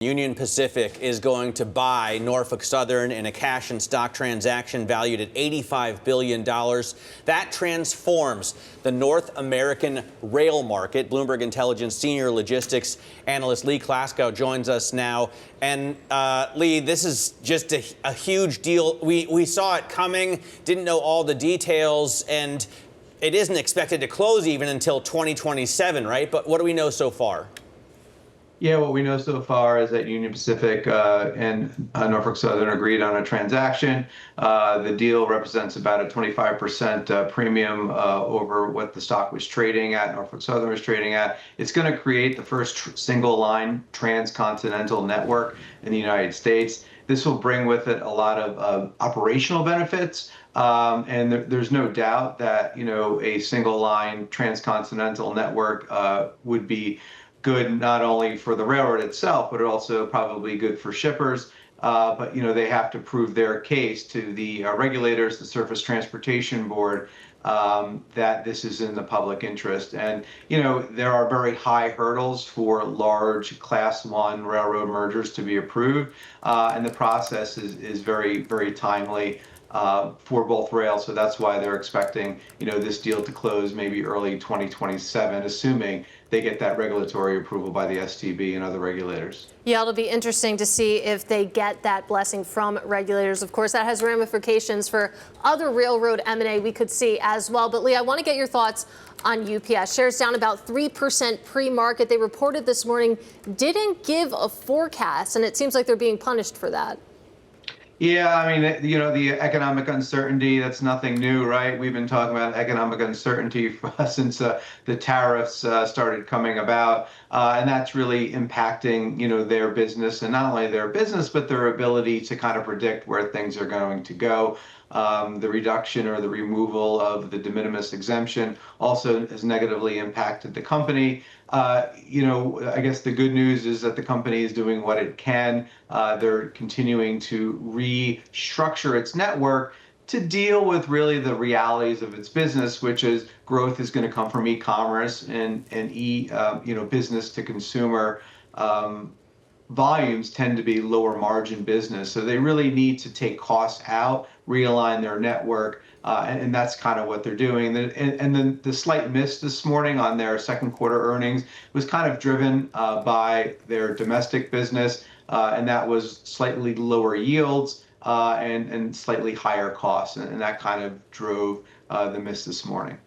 Union Pacific is going to buy Norfolk Southern in a cash and stock transaction valued at $85 billion. That transforms the North American rail market. Bloomberg Intelligence senior logistics analyst Lee Klaskow joins us now. And Lee, this is just a huge deal. We saw it coming, didn't know all the details, and it isn't expected to close even until 2027, right? But what do we know so far? Yeah, what we know so far is that Union Pacific and Norfolk Southern agreed on a transaction. The deal represents about a 25% premium over what the stock was trading at, Norfolk Southern was trading at. It's going to create the first single-line transcontinental network in the United States. This will bring with it a lot of operational benefits. And there's no doubt that, a single-line transcontinental network would be good not only for the railroad itself, but also probably good for shippers. But they have to prove their case to the regulators, the Surface Transportation Board, that this is in the public interest. And there are very high hurdles for large Class 1 railroad mergers to be approved, and the process is very, very timely for both rails. So that's why they're expecting this deal to close maybe early 2027, assuming they get that regulatory approval by the STB and other regulators. Yeah, it'll be interesting to see if they get that blessing from regulators. Of course, that has ramifications for other railroad M&A we could see as well. But Lee, I want to get your thoughts on UPS. Shares down about 3% pre-market. They reported this morning, didn't give a forecast, and it seems like they're being punished for that. Yeah, I mean, the economic uncertainty, that's nothing new, right? We've been talking about economic uncertainty since the tariffs started coming about. And that's really impacting, their business, and not only their business, but their ability to kind of predict where things are going to go. The reduction or the removal of the de minimis exemption also has negatively impacted the company. I guess the good news is that the company is doing what it can. They're continuing to restructure its network to deal with really the realities of its business, which is growth is going to come from e-commerce and business to consumer. Volumes tend to be lower margin business. So they really need to take costs out, realign their network, and that's kind of what they're doing. And then the slight miss this morning on their second quarter earnings was kind of driven by their domestic business, and that was slightly lower yields and slightly higher costs. And that kind of drove the miss this morning.